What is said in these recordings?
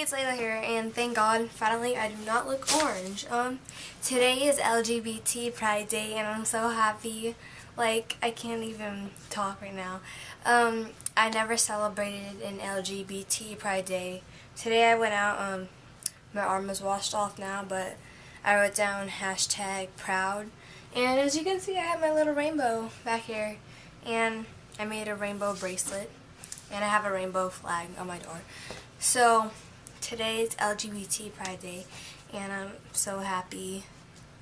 it's Layla here, and thank God, finally, I do not look orange. Today is LGBT Pride Day, and I'm so happy. Like, I can't even talk right now. I never celebrated an LGBT Pride Day. Today I went out, my arm is washed off now, but I wrote down #proud. And as you can see, I have my little rainbow back here, and I made a rainbow bracelet, and I have a rainbow flag on my door. So today is LGBT Pride Day, and I'm so happy.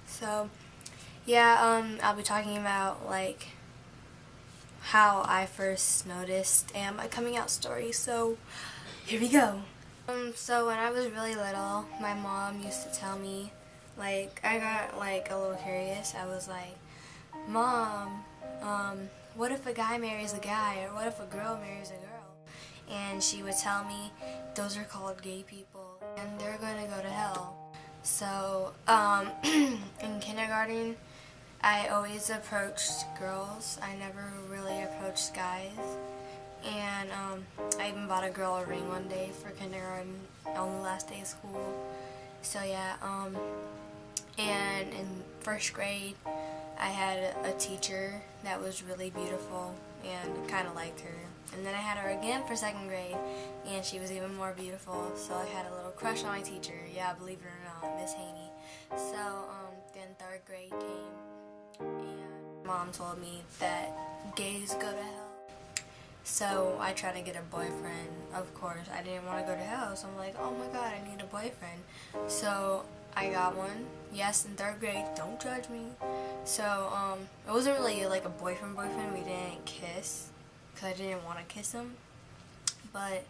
So yeah, I'll be talking about like how I first noticed and my coming out story. So here we go. So when I was really little, my mom used to tell me, like, I got like a little curious. I was like, Mom, what if a guy marries a guy, or what if a girl marries a girl? And she would tell me, those are called gay people, and they're going to go to hell. So, in kindergarten, I always approached girls. I never really approached guys. And, I even bought a girl a ring one day for kindergarten on the last day of school. So yeah, and in first grade, I had a teacher that was really beautiful and kind of liked her. And then I had her again for second grade, and she was even more beautiful, so I had a little crush on my teacher. Yeah, believe it or not, Miss Haney. So, then third grade came, and Mom told me that gays go to hell. So I tried to get a boyfriend. Of course, I didn't want to go to hell, so I'm like, oh my god, I need a boyfriend. So I got one. Yes, in third grade. Don't judge me. So, it wasn't really like a boyfriend. We didn't kiss, because I didn't want to kiss him. But,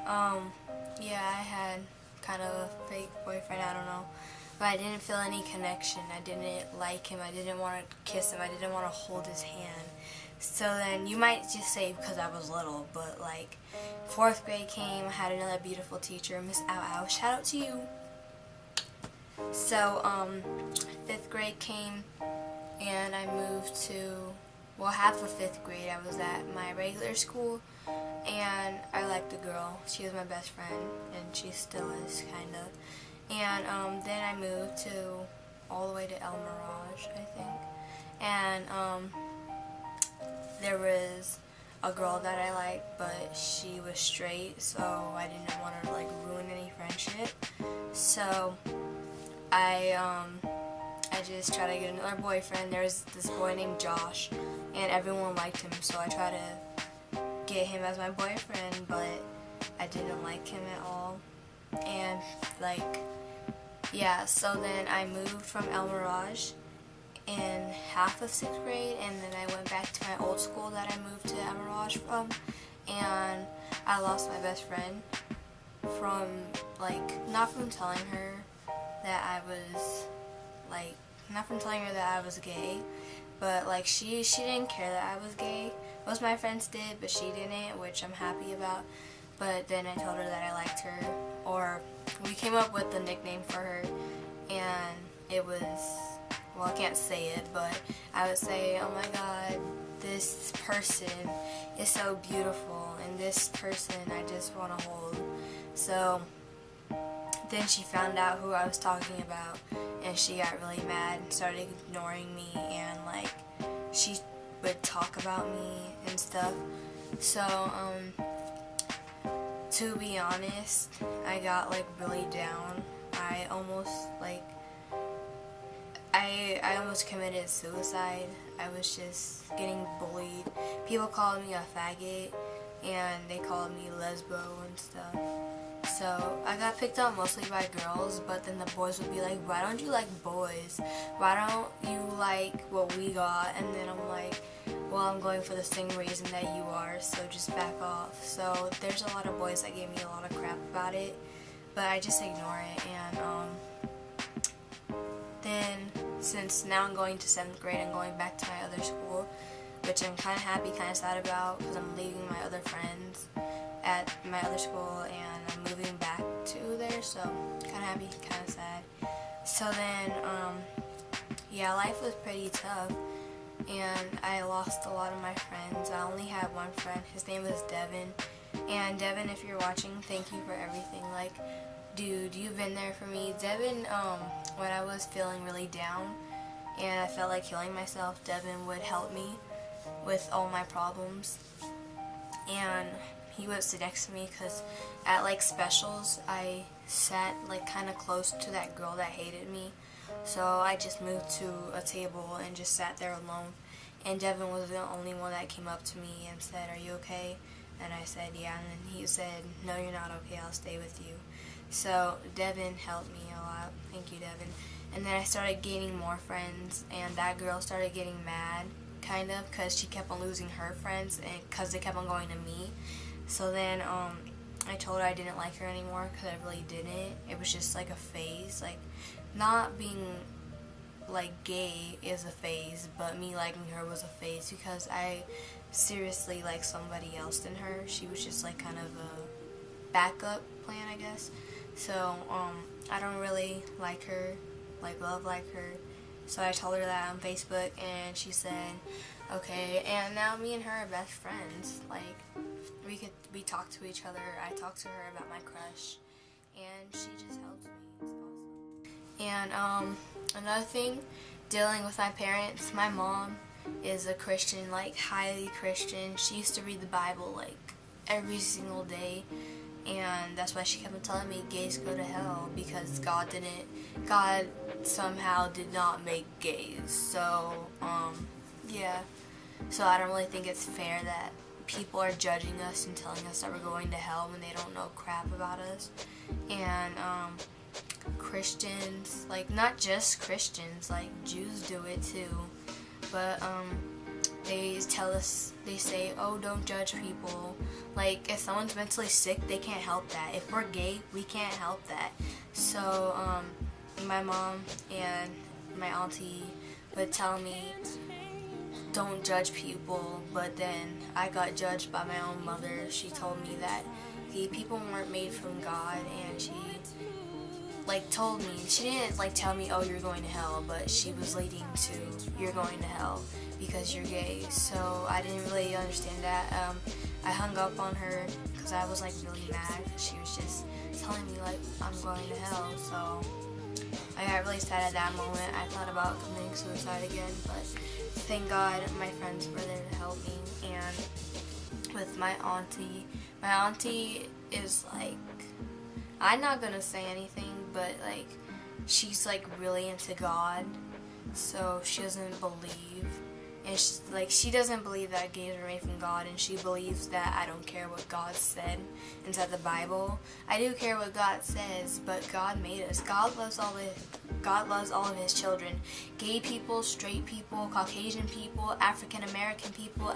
yeah, I had kind of a fake boyfriend, I don't know. But I didn't feel any connection. I didn't like him. I didn't want to kiss him. I didn't want to hold his hand. So then, you might just say because I was little, but like, fourth grade came, I had another beautiful teacher, Miss Ow Ow. Shout out to you. So, fifth grade came, and I moved to, well, half of fifth grade I was at my regular school, and I liked the girl. She was my best friend, and she still is, kind of. And, then I moved to, all the way to El Mirage, I think. And, there was a girl that I liked, but she was straight, so I didn't want to, like, ruin any friendship. So I just tried to get another boyfriend. There was this boy named Josh, and everyone liked him, so I tried to get him as my boyfriend, but I didn't like him at all. And, like, yeah, so then I moved from El Mirage in half of sixth grade, and then I went back to my old school that I moved to El Mirage from, and I lost my best friend from, like, not from telling her that I was, like, not from telling her that I was gay, but, like, she didn't care that I was gay. Most of my friends did, but she didn't, which I'm happy about. But then I told her that I liked her, or we came up with the nickname for her, and it was, well, I can't say it, but I would say, oh my god, this person is so beautiful, and this person I just want to hold. So then she found out who I was talking about, and she got really mad and started ignoring me, and like, she would talk about me and stuff. So, to be honest, I got like really down. I almost committed suicide. I was just getting bullied. People called me a faggot, and they called me lesbo and stuff. So I got picked up mostly by girls, but then the boys would be like, why don't you like boys? Why don't you like what we got? And then I'm like, well, I'm going for the same reason that you are, so just back off. So there's a lot of boys that gave me a lot of crap about it, but I just ignore it. And then since now I'm going to 7th grade and going back to my other school, which I'm kind of happy, kind of sad about, because I'm leaving my other friends at my other school, and I'm moving back to there, so kind of happy, kind of sad. So then, yeah, life was pretty tough, and I lost a lot of my friends. I only had one friend. His name was Devin, and Devin, if you're watching, thank you for everything. Like, dude, you've been there for me. Devin, when I was feeling really down and I felt like killing myself, Devin would help me with all my problems. And he would sit next to me because at like specials I sat like kind of close to that girl that hated me, so I just moved to a table and just sat there alone, and Devin was the only one that came up to me and said, "Are you okay?" And I said, "Yeah," and then he said, "No, you're not okay, I'll stay with you." So Devin helped me a lot. Thank you, Devin. And then I started gaining more friends, and that girl started getting mad kind of because she kept on losing her friends and because they kept on going to me. So then I told her I didn't like her anymore because I really didn't. It was just like a phase. Like, not being like gay is a phase, but me liking her was a phase because I seriously like somebody else than her. She was just like kind of a backup plan, I guess. So I don't really like her, like like her. So I told her that on Facebook, and she said, okay. And now me and her are best friends. Like, we talk to each other. I talk to her about my crush, and she just helps me. It's awesome. And another thing, dealing with my parents. My mom is a Christian, like highly Christian. She used to read the Bible like every single day. And that's why she kept on telling me gays go to hell because God somehow did not make gays. So, yeah. So I don't really think it's fair that people are judging us and telling us that we're going to hell when they don't know crap about us. And, Christians, like, not just Christians, like, Jews do it too. But, they tell us, they say, oh, don't judge people. Like, if someone's mentally sick, they can't help that. If we're gay, we can't help that. So, my mom and my auntie would tell me, don't judge people, but then I got judged by my own mother. She told me that the people weren't made from God, and she like told me, she didn't like tell me, oh, you're going to hell, but she was leading to, you're going to hell because you're gay. So I didn't really understand that. I hung up on her because I was like really mad. She was just telling me like I'm going to hell. So I got really sad at that moment. I thought about committing suicide again, but thank God my friends were there to help me. And with my auntie is like, I'm not gonna say anything, but like she's like really into God, so she doesn't believe, and she doesn't believe that gays are made from God, and she believes that I don't care what God said inside the Bible. I do care what God says, but God made us. God loves all of His children. Gay people, straight people, Caucasian people, African American people,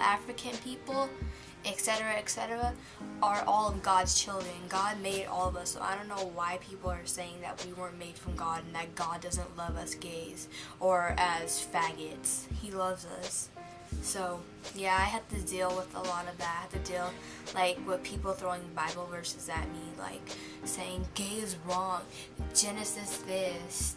etc., are all of God's children. God made all of us, so I don't know why people are saying that we weren't made from God and that God doesn't love us gays or as faggots. He loves us. So, yeah, I had to deal with a lot of that. I had to deal, like, with people throwing Bible verses at me, like, saying gay is wrong, Genesis this,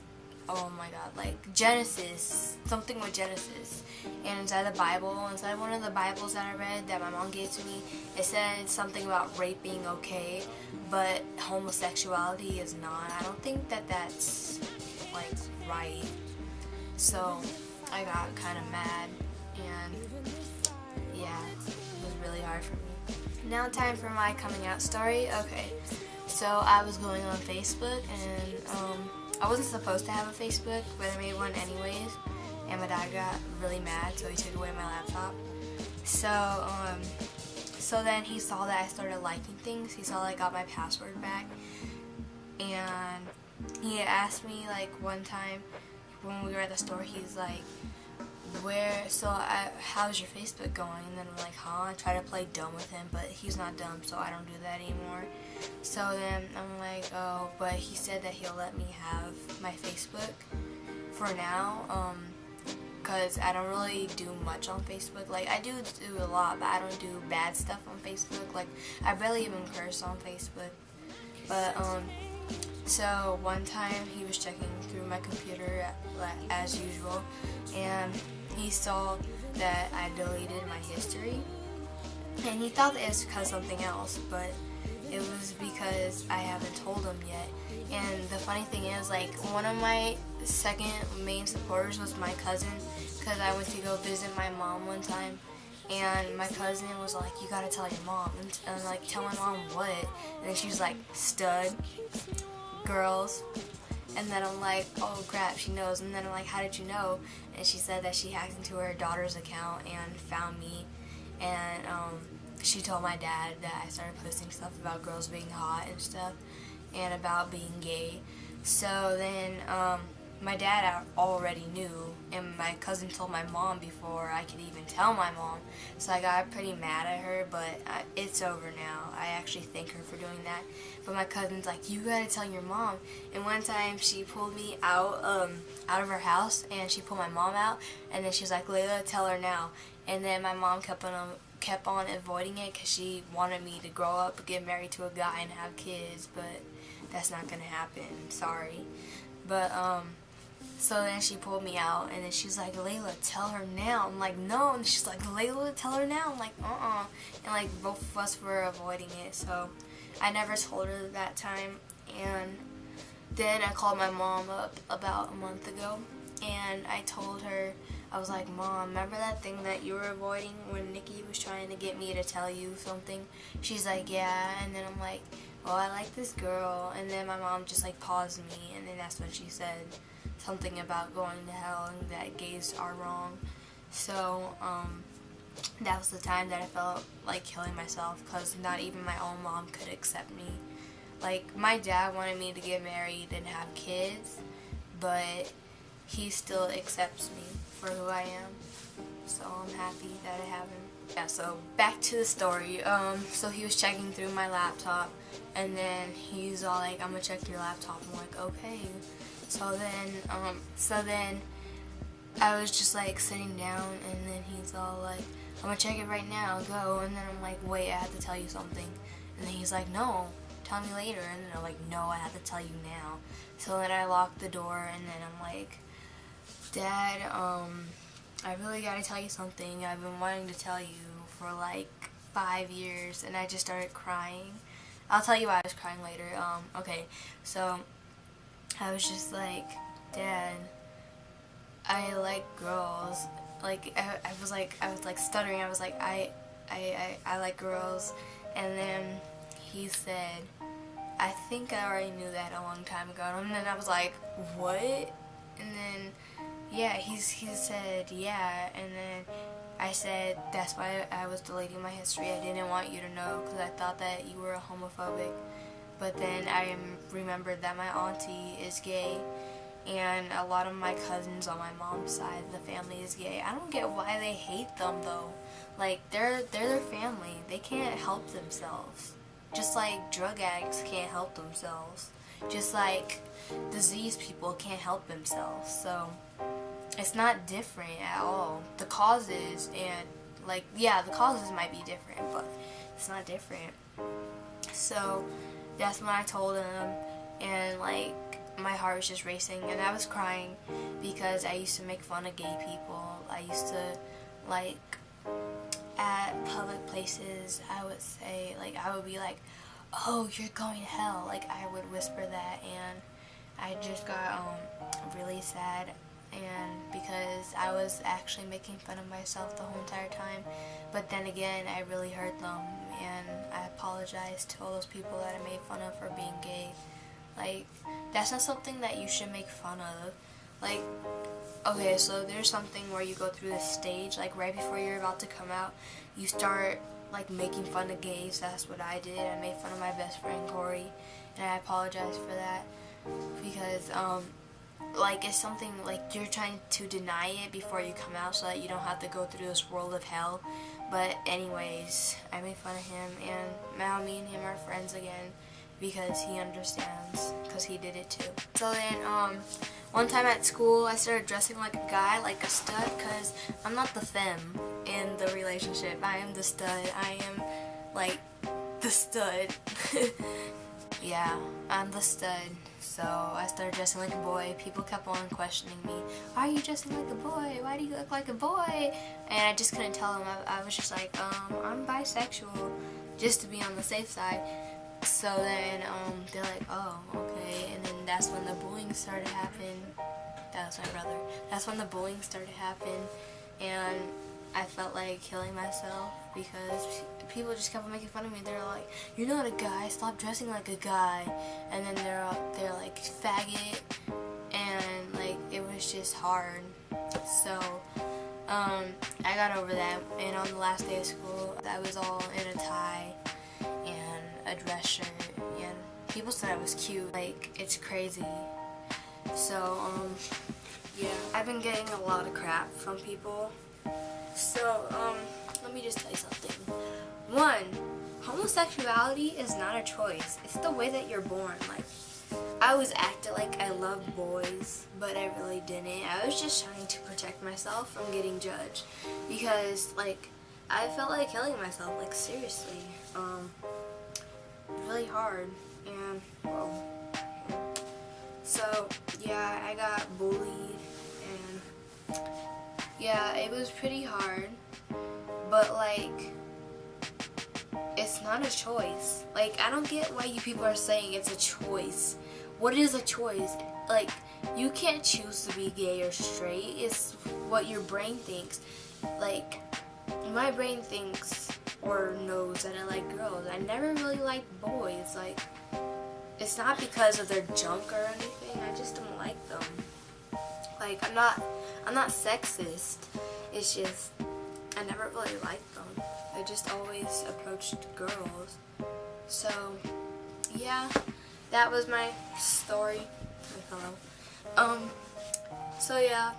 oh my god, like, Genesis, something with Genesis. And inside the Bible, inside one of the Bibles that I read that my mom gave to me, it said something about rape being okay, but homosexuality is not. I don't think that that's, like, right. So, I got kind of mad, and, yeah, it was really hard for me. Now time for my coming out story. Okay, so I was going on Facebook, and, I wasn't supposed to have a Facebook, but I made one anyways, and my dad got really mad, so he took away my laptop. So then he saw that I started liking things. He saw that I got my password back, and he asked me, like, one time when we were at the store, he's like, how's your Facebook going? And then I'm like, I try to play dumb with him, but he's not dumb, so I don't do that anymore. So then I'm like, oh, but he said that he'll let me have my Facebook for now, because I don't really do much on Facebook. Like, I do a lot, but I don't do bad stuff on Facebook. Like, I barely even curse on Facebook. But, so one time he was checking through my computer as usual, and he saw that I deleted my history, and he thought that it was because of something else, but it was because I haven't told him yet, And the funny thing is, like, one of my second main supporters was my cousin, because I went to go visit my mom one time, and my cousin was like, you gotta tell your mom. And I'm like, tell my mom what? And then she was like, stud, girls. And then I'm like, oh crap, she knows. And then I'm like, how did you know? And she said that she hacked into her daughter's account and found me. And she told my dad that I started posting stuff about girls being hot and stuff, and about being gay. So then my dad already knew, and my cousin told my mom before I could even tell my mom. So I got pretty mad at her, but it's over now. I actually thank her for doing that. But my cousin's like, you gotta tell your mom. And one time she pulled me out of her house, and she pulled my mom out, and then she was like, Layla, tell her now. And then my mom kept on avoiding it because she wanted me to grow up, get married to a guy, and have kids, but that's not gonna happen. Sorry. But so then she pulled me out, and then she's like, Layla, tell her now. I'm like, no. And she's like, Layla, tell her now. I'm like, and like both of us were avoiding it, so I never told her that time. And then I called my mom up about a month ago, and I told her, I was like, Mom, remember that thing that you were avoiding when Nikki was trying to get me to tell you something? She's like, yeah. And then I'm like, well, I like this girl. And then my mom just like paused me, and then that's when she said something about going to hell and that gays are wrong. So that was the time that I felt like killing myself, because not even my own mom could accept me. Like, my dad wanted me to get married and have kids, but he still accepts me for who I am. So I'm happy that I have him. Yeah, so back to the story. So he was checking through my laptop, and then he's all like, I'm gonna check your laptop. I'm like, okay. So then I was just like sitting down, and then he's all like, I'm gonna check it right now, go. And then I'm like, wait, I have to tell you something. And then he's like, no, tell me later. And then I'm like, no, I have to tell you now. So then I locked the door, and then I'm like, Dad, I really gotta tell you something. I've been wanting to tell you for like 5 years. And I just started crying. I'll tell you why I was crying later. Okay, so I was just like, Dad, I like girls. Like, I was like stuttering. I was like, I like girls. And then he said, I think I already knew that a long time ago. And then I was like, what? And then, yeah, he said, yeah. And then I said, that's why I was deleting my history. I didn't want you to know, because I thought that you were homophobic. But then I remembered that my auntie is gay, and a lot of my cousins on my mom's side of the family is gay. I don't get why they hate them, though. Like, they're their family. They can't help themselves. Just like drug addicts can't help themselves. Just like diseased people can't help themselves. So it's not different at all. The causes and, like, yeah, the causes might be different, but it's not different. So that's when I told him, and like my heart was just racing, and I was crying because I used to make fun of gay people. I used to, like, at public places, I would say, like, I would be like, oh, you're going to hell. Like, I would whisper that, and I just got really sad, and because I was actually making fun of myself the whole entire time. But then again, I really hurt them, and I apologize to all those people that I made fun of for being gay. Like, that's not something that you should make fun of. Like, okay, so there's something where you go through this stage, like right before you're about to come out, you start like making fun of gays. That's what I did. I made fun of my best friend Corey, and I apologize for that, because like, it's something like you're trying to deny it before you come out so that you don't have to go through this world of hell. But anyways, I made fun of him, and now me and him are friends again, because he understands, because he did it too. So then, one time at school, I started dressing like a guy, like a stud, because I'm not the femme in the relationship. I am the stud. I am, like, the stud. Yeah, I'm the stud. So I started dressing like a boy. People kept on questioning me. Why are you dressing like a boy? Why do you look like a boy? And I just couldn't tell them. I was just like, I'm bisexual, just to be on the safe side. So then they're like, oh, okay. And then that's when the bullying started happening. That was my brother. That's when the bullying started happening, and I felt like killing myself because people just kept making fun of me. They're like, "You're not a guy. Stop dressing like a guy." And then they're like, "Faggot," and like it was just hard. So I got over that, and on the last day of school, I was all in a tie and a dress shirt, and people said I was cute. Like, it's crazy. So, yeah, I've been getting a lot of crap from people. So, let me just tell you something. One, homosexuality is not a choice. It's the way that you're born. Like, I always acted like I loved boys, but I really didn't. I was just trying to protect myself from getting judged because, like, I felt like killing myself, like, seriously. Really hard, and, well, so, yeah, I got bullied, and, yeah, it was pretty hard, but, like, it's not a choice. Like, I don't get why you people are saying it's a choice. What is a choice? Like, you can't choose to be gay or straight. It's what your brain thinks. Like, my brain thinks or knows that I like girls. I never really liked boys. Like, it's not because of their junk or anything. I just don't like them. Like, I'm not sexist. It's just I never really liked them. I just always approached girls. So, yeah, that was my story. Hello. So yeah,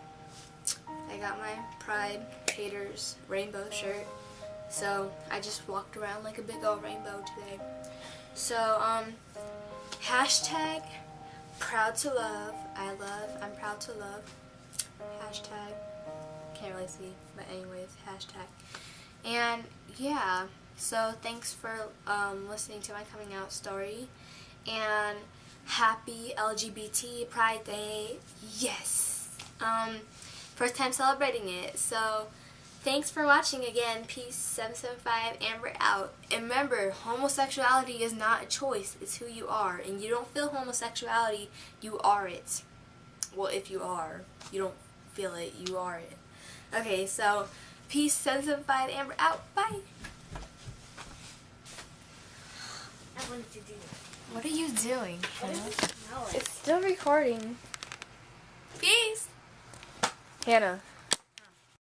I got my Pride Haters rainbow shirt. So I just walked around like a big old rainbow today. So, hashtag proud to love. I'm proud to love. Hashtag, can't really see, but anyways, hashtag. And yeah, so thanks for listening to my coming out story, and happy LGBT Pride Day. Yes, first time celebrating it. So thanks for watching again. Peace 775, and we're out. And remember, homosexuality is not a choice, it's who you are. And you don't feel homosexuality, you are it. Well, if you are, you don't feel it, you are it. Okay, so peace 775, and we're out. Bye. I wanted to do it. What are you doing, Hannah? No, It's still recording. Peace. Hannah.